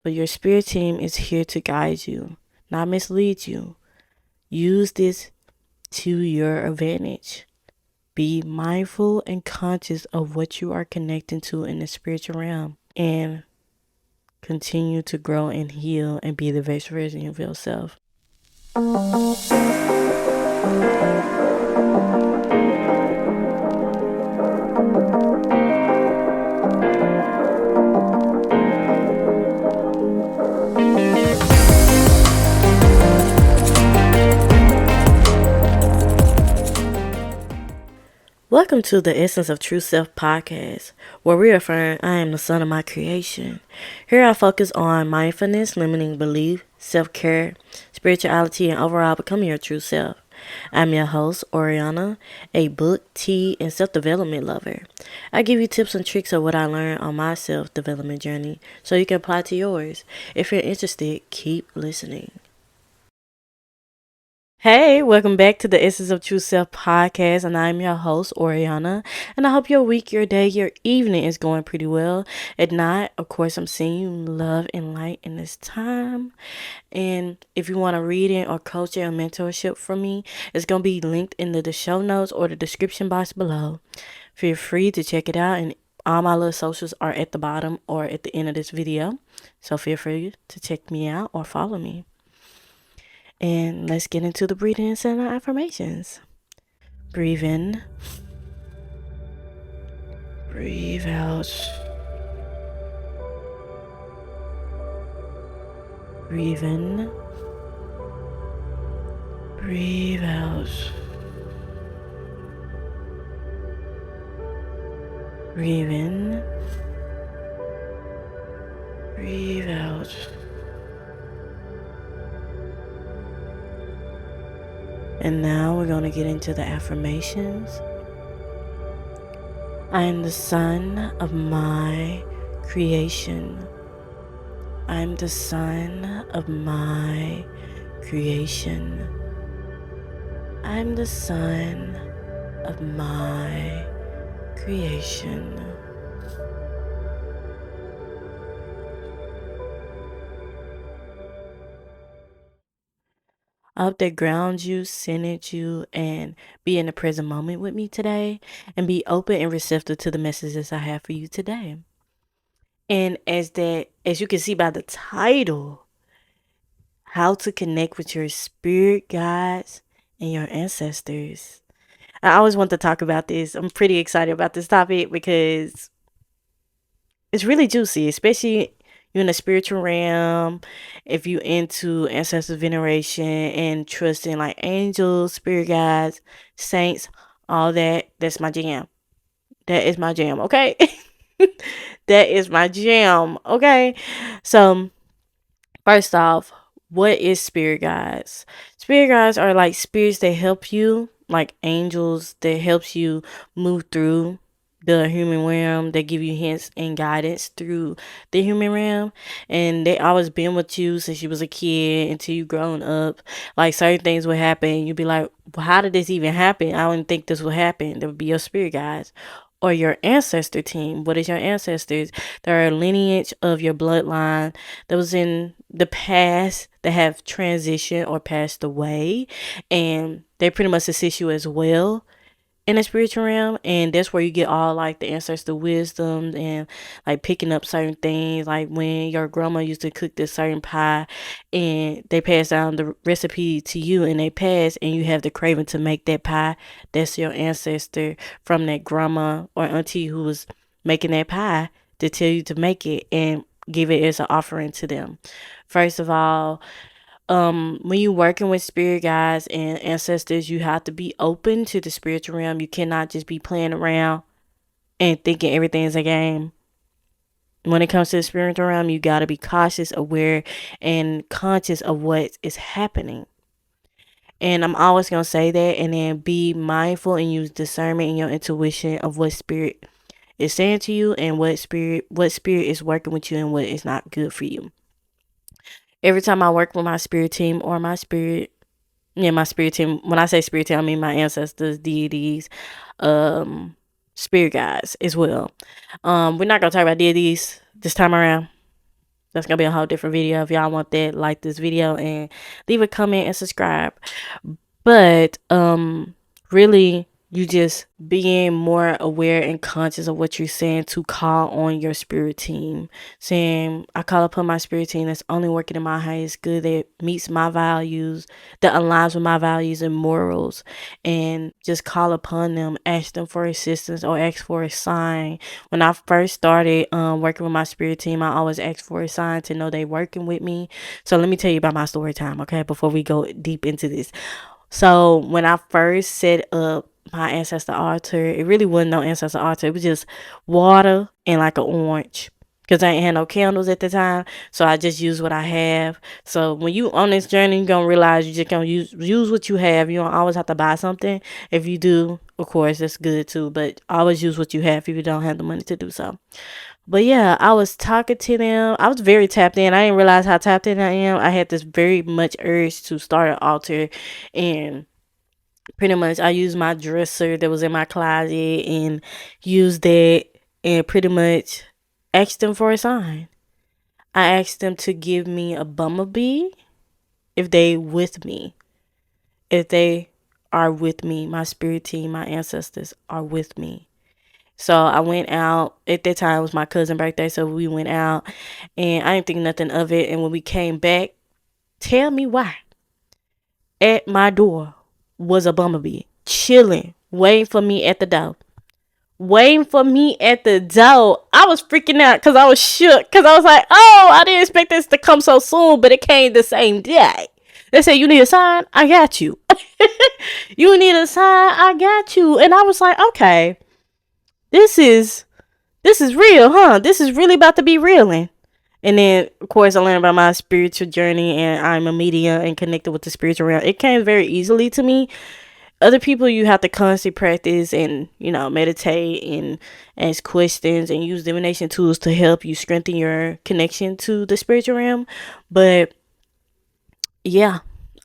But your spirit team is here to guide you, not mislead you. Use this to your advantage. Be mindful and conscious of what you are connecting to in the spiritual realm, and continue to grow and heal and be the best version of yourself. Welcome to the Essence of True Self podcast, where we affirm I am the son of my creation. Here I focus on mindfulness, limiting belief, self-care, spirituality, and overall becoming your true self. I'm your host, Oriana, a book, tea, and self-development lover. I give you tips and tricks of what I learned on my self-development journey so you can apply to yours. If you're interested, keep listening. Hey, welcome back to the Essence of True Self podcast, and I'm your host, Oriana. And I hope your week, your day, your evening is going pretty well. If not, of course, I'm sending you love and light in this time. And if you want a reading or coaching or mentorship from me, it's going to be linked in the show notes or the description box below. Feel free to check it out, and all my little socials are at the bottom or at the end of this video. So feel free to check me out or follow me. And let's get into the breathing and setting affirmations. Breathe in. Breathe out. Breathe in. Breathe out. Breathe in. Breathe out. And now we're going to get into the affirmations. I am the son of my creation. I am the son of my creation. I am the son of my creation. I hope that grounds you, centered you, and be in the present moment with me today, and be open and receptive to the messages I have for you today. And as you can see by the title, how to connect with your spirit guides and your ancestors. I always want to talk about this. I'm pretty excited about this topic because it's really juicy, especially you in the spiritual realm, if you into ancestor veneration and trusting like angels, spirit guides, saints, all that's my jam. That is my jam, okay? That is my jam, okay? So first off, what is spirit guides? Spirit guides are like spirits that help you, like angels that helps you move through the human realm. They give you hints and guidance through the human realm, and they always been with you since you was a kid until you grown up. Like certain things would happen, you'd be like, well, how did this even happen? I wouldn't think this would happen. That would be your spirit guides. Or your ancestor team. What is your ancestors? They're a lineage of your bloodline that was in the past that have transitioned or passed away, and they pretty much assist you as well in the spiritual realm. And that's where you get all like the ancestor wisdom and like picking up certain things, like when your grandma used to cook this certain pie and they pass down the recipe to you and they pass and you have the craving to make that pie. That's your ancestor from that grandma or auntie who was making that pie to tell you to make it and give it as an offering to them. First of all, when you working with spirit guides and ancestors, you have to be open to the spiritual realm. You cannot just be playing around and thinking everything is a game. When it comes to the spiritual realm, you got to be cautious, aware, and conscious of what is happening. And I'm always going to say that, and then be mindful and use discernment and your intuition of what spirit is saying to you and what spirit is working with you and what is not good for you. Every time I work with my spirit team or my spirit team. When I say spirit team, I mean my ancestors, deities, spirit guides as well. We're not gonna talk about deities this time around. That's gonna be a whole different video. If y'all want that, like this video and leave a comment and subscribe. But really, you just being more aware and conscious of what you're saying to call on your spirit team. Saying, I call upon my spirit team that's only working in my highest good, that meets my values, that aligns with my values and morals. And just call upon them, ask them for assistance or ask for a sign. When I first started working with my spirit team, I always asked for a sign to know they working with me. So let me tell you about my story time, okay, before we go deep into this. So when I first set up my ancestor altar, it really wasn't no ancestor altar. It was just water and like an orange. Cause I ain't had no candles at the time, so I just used what I have. So when you on this journey, you're gonna realize you just gonna use what you have. You don't always have to buy something. If you do, of course, that's good too. But always use what you have if you don't have the money to do so. But yeah, I was talking to them. I was very tapped in. I didn't realize how tapped in I am. I had this very much urge to start an altar, and pretty much I used my dresser that was in my closet and used that, and pretty much asked them for a sign. I asked them to give me a bumblebee if they with me. If they are with me, my spirit team, my ancestors are with me. So I went out. At that time, it was my cousin's birthday, so we went out, and I didn't think nothing of it. And when we came back, tell me why. At my door was a bumblebee, chilling, waiting for me at the door. Waiting for me at the door. I was freaking out because I was shook. Because I was like, oh, I didn't expect this to come so soon, but it came the same day. They said, you need a sign? I got you. You need a sign? I got you. And I was like, okay, this is real, huh? This is really about to be real. And then, of course, I learned about my spiritual journey, and I'm a medium and connected with the spiritual realm. It came very easily to me. Other people, you have to constantly practice and, meditate and ask questions and use divination tools to help you strengthen your connection to the spiritual realm. But yeah,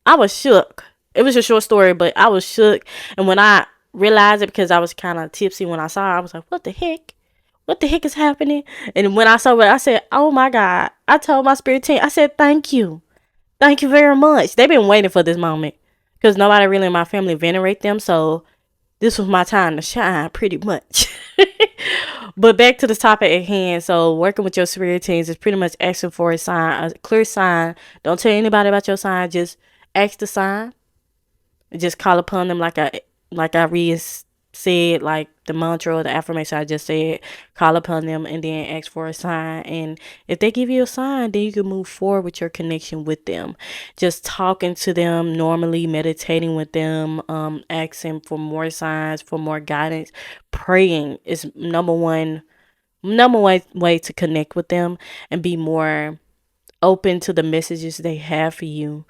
I was shook. It was a short story, but I was shook. And when I realized it, because I was kind of tipsy when I saw it, I was like, what the heck? What the heck is happening? And when I saw it, I said, oh my God. I told my spirit team, I said, thank you. Thank you very much. They've been waiting for this moment because nobody really in my family venerate them. So this was my time to shine pretty much. But back to the topic at hand. So working with your spirit teams is pretty much asking for a sign, a clear sign. Don't tell anybody about your sign. Just ask the sign. Just call upon them like I said, like the mantra or the affirmation I just said. Call upon them and then ask for a sign. And if they give you a sign, then you can move forward with your connection with them. Just talking to them normally, meditating with them, asking for more signs, for more guidance. Praying is number one way to connect with them and be more open to the messages they have for you.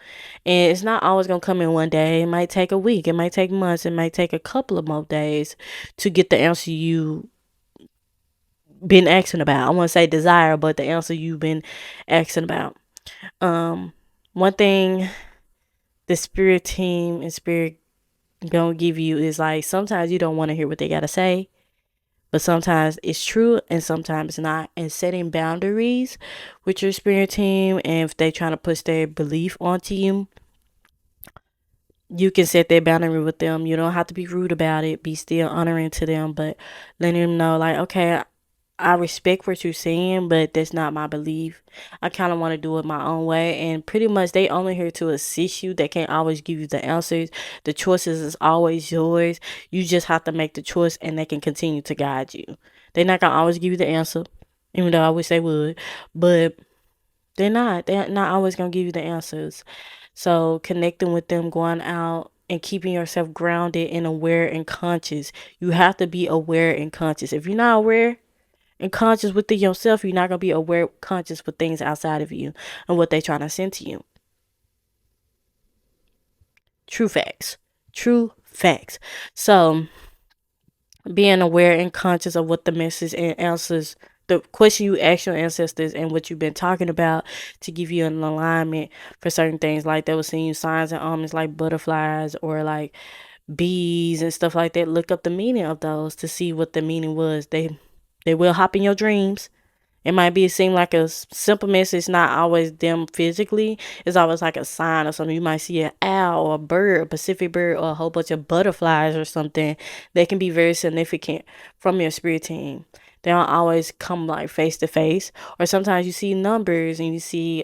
And it's not always going to come in one day. It might take a week. It might take months. It might take a couple of more days to get the answer you been asking about. I want to say desire, but the answer you've been asking about. One thing the spirit team and spirit gonna give you is like, sometimes you don't want to hear what they gotta say, but sometimes it's true and sometimes it's not. And setting boundaries with your spirit team, and if they trying to push their belief onto you, you can set that boundary with them. You don't have to be rude about it. Be still honoring to them, but letting them know, like, okay, I respect what you're saying, but that's not my belief. I kind of want to do it my own way. And pretty much they only here to assist you. They can't always give you the answers. The choices is always yours. You just have to make the choice, and they can continue to guide you. They're not going to always give you the answer, even though I wish they would. But they're not. They're not always going to give you the answers. So connecting with them, going out, and keeping yourself grounded and aware and conscious. You have to be aware and conscious. If you're not aware and conscious within yourself, you're not going to be aware, conscious with things outside of you and what they're trying to send to you. True facts. True facts. So being aware and conscious of what the message and answers, the question you ask your ancestors and what you've been talking about, to give you an alignment for certain things. Like they were seeing signs and omens like butterflies or like bees and stuff like that. Look up the meaning of those to see what the meaning was. They will hop in your dreams. It might be seem like a simple message, not always them physically. It's always like a sign or something. You might see an owl or a bird, a Pacific bird, or a whole bunch of butterflies or something that can be very significant from your spirit team. They don't always come like face to face, or sometimes you see numbers and you see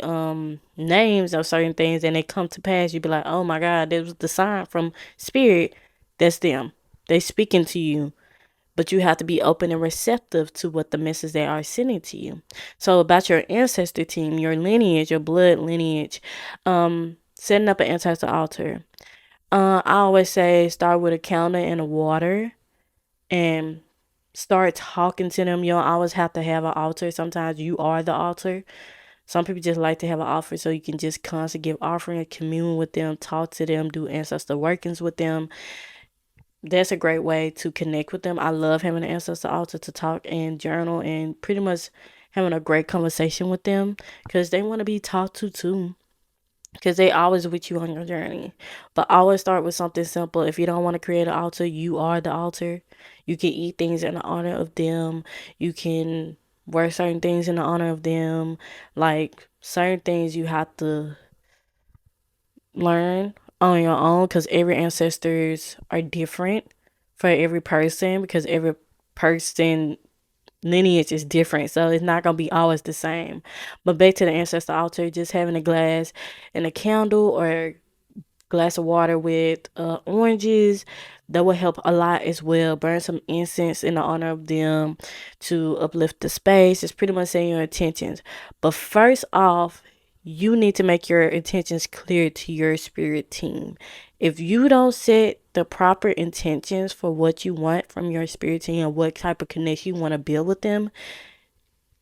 names of certain things and they come to pass. You be like, oh my God, that was the sign from spirit. That's them. They speaking to you, but you have to be open and receptive to what the message they are sending to you. So about your ancestor team, your lineage, your blood lineage, setting up an ancestor altar. I always say start with a candle and a water and start talking to them. You don't always have to have an altar. Sometimes you are the altar. Some people just like to have an altar so you can just constantly give offering, commune with them, talk to them, do ancestor workings with them. That's a great way to connect with them. I love having an ancestor altar to talk and journal and pretty much having a great conversation with them because they want to be talked to too. Because they always with you on your journey. But always start with something simple. If you don't want to create an altar, you are the altar. You can eat things in the honor of them. You can wear certain things in the honor of them. Like certain things you have to learn on your own because every ancestors are different for every person because every person lineage is different, so it's not gonna be always the same. But back to the ancestor altar, just having a glass and a candle or glass of water with oranges, that will help a lot as well. Burn some incense in the honor of them to uplift the space. It's pretty much saying your intentions, but first off, you need to make your intentions clear to your spirit team. If you don't set the proper intentions for what you want from your spirit team and what type of connection you want to build with them,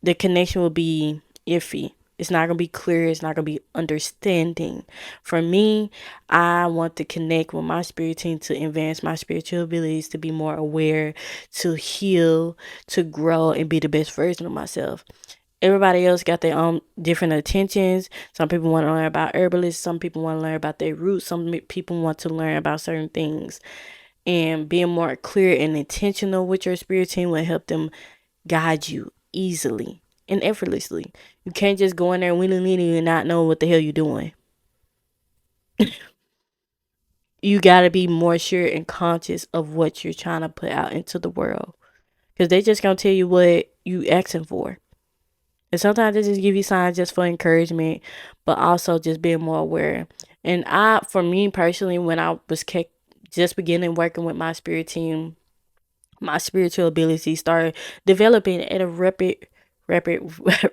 the connection will be iffy. It's not going to be clear. It's not going to be understanding. For me, I want to connect with my spirit team to advance my spiritual abilities, to be more aware, to heal, to grow, and be the best version of myself. Everybody else got their own different intentions. Some people want to learn about herbalists. Some people want to learn about their roots. Some people want to learn about certain things. And being more clear and intentional with your spirit team will help them guide you easily and effortlessly. You can't just go in there willy-nilly and not know what the hell you're doing. You got to be more sure and conscious of what you're trying to put out into the world. Because they just going to tell you what you asking for. And sometimes they just give you signs just for encouragement, but also just being more aware. And for me personally, when I was just beginning working with my spirit team, my spiritual abilities started developing at a rapid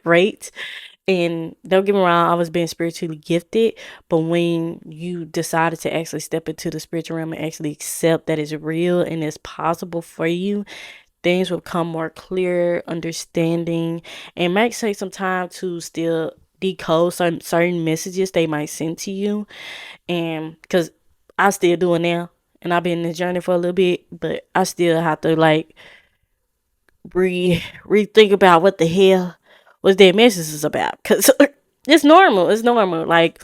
rate. And don't get me wrong, I was being spiritually gifted, but when you decided to actually step into the spiritual realm and actually accept that it's real and it's possible for you, things will become more clear, understanding, and it might take some time to still decode certain messages they might send to you. And because I still do it now, and I've been in this journey for a little bit, but I still have to like rethink about what the hell was their messages about, because it's normal. Like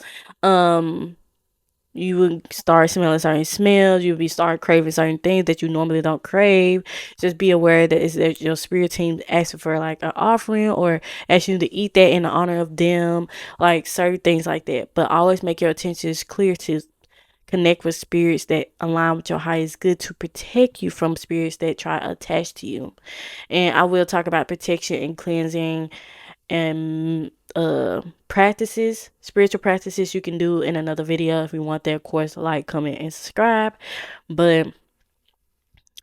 you would start smelling certain smells. You would be start craving certain things that you normally don't crave. Just be aware that it's that your spirit team asking for like an offering or asking you to eat that in the honor of them, like certain things like that. But always make your intentions clear to connect with spirits that align with your highest good to protect you from spirits that try to attach to you. And I will talk about protection and cleansing and spiritual practices you can do in another video. If you want that, of course, like, comment, and subscribe. But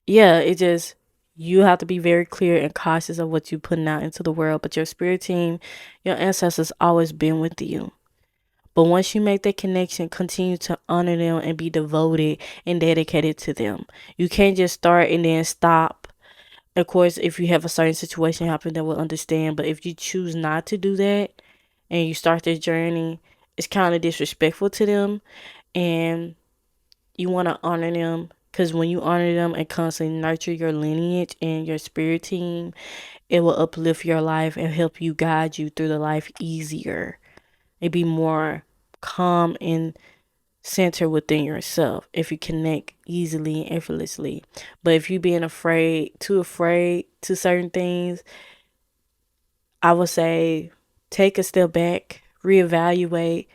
yeah, it just, you have to be very clear and cautious of what you're putting out into the world. But your spirit team, your ancestors always been with you. But once you make that connection, continue to honor them and be devoted and dedicated to them. You can't just start and then stop. Of course, if you have a certain situation happen, they will understand. But if you choose not to do that and you start this journey, it's kind of disrespectful to them. And you want to honor them, because when you honor them and constantly nurture your lineage and your spirit team, it will uplift your life and help you guide you through the life easier. It be more calm and center within yourself if you connect easily and effortlessly. But if you being too afraid to certain things, I would say take a step back, reevaluate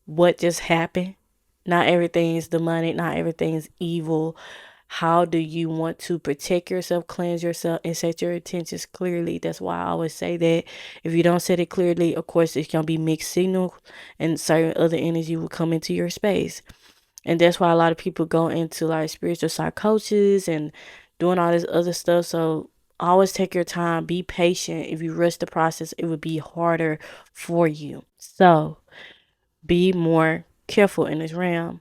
what just happened. Not everything is demonic, not everything is evil. How do you want to protect yourself, cleanse yourself, and set your intentions clearly? That's why I always say that if you don't set it clearly, of course, it's going to be mixed signal and certain other energy will come into your space. And that's why a lot of people go into like spiritual psychosis and doing all this other stuff. So always take your time, be patient. If you rush the process, it would be harder for you. So be more careful in this realm,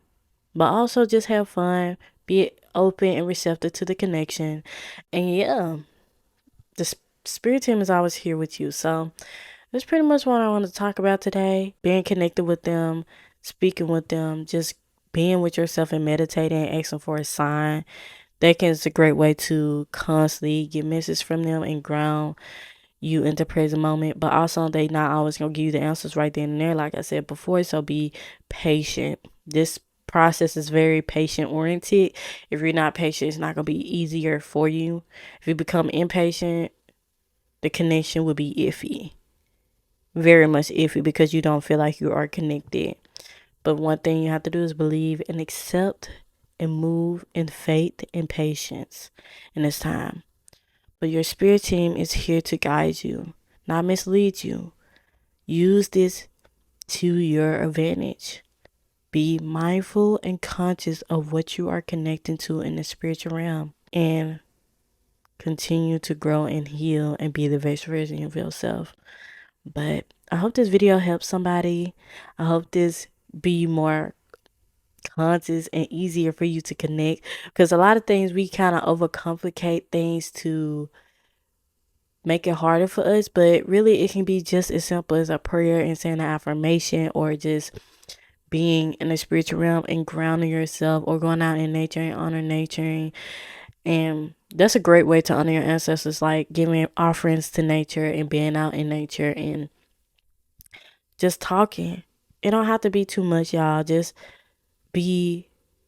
but also just have fun, be open and receptive to the connection. And yeah, the spirit team is always here with you. So that's pretty much what I want to talk about today. Being connected with them, speaking with them, just being with yourself and meditating and asking for a sign. That is a great way to constantly get messages from them and ground you into present moment. But also, they not always gonna give you the answers right then and there, like I said before. So be patient. This process is very patient oriented. If you're not patient, it's not gonna be easier for you. If you become impatient, the connection will be iffy, very much iffy, because you don't feel like you are connected. But one thing you have to do is believe and accept and move in faith and patience in this time. But your spirit team is here to guide you, not mislead you. Use this to your advantage. Be mindful and conscious of what you are connecting to in the spiritual realm, and continue to grow and heal and be the best version of yourself. But I hope this video helps somebody. I hope this be more conscious and easier for you to connect, because a lot of things we kind of overcomplicate things to make it harder for us, but really it can be just as simple as a prayer and saying an affirmation, or just being in the spiritual realm and grounding yourself, or going out in nature and honor nature. And that's a great way to honor your ancestors, like giving offerings to nature and being out in nature and just talking. It don't have to be too much, y'all. Just be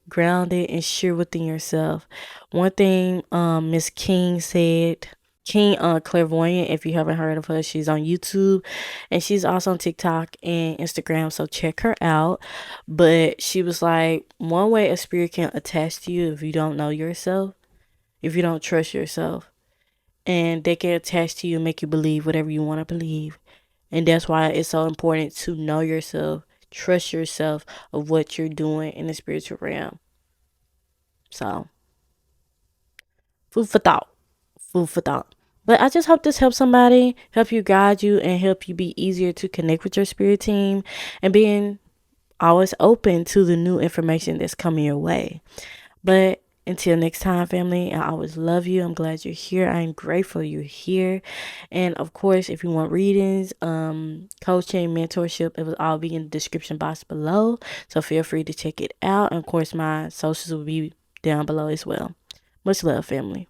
grounded and sure within yourself. One thing Miss King said, King Clairvoyant, if you haven't heard of her, she's on YouTube and she's also on TikTok and Instagram, so check her out. But she was like, one way a spirit can attach to you, if you don't know yourself, if you don't trust yourself, and they can attach to you and make you believe whatever you want to believe. And that's why it's so important to know yourself, trust yourself of what you're doing in the spiritual realm. So, food for thought. Food for thought. But I just hope this helps somebody, help you, guide you, and help you be easier to connect with your spirit team, and being always open to the new information that's coming your way. But until next time, family, I always love you. I'm glad you're here. I'm grateful you're here. And of course, if you want readings, coaching, mentorship, it will all be in the description box below. So feel free to check it out. And of course, my socials will be down below as well. Much love, family.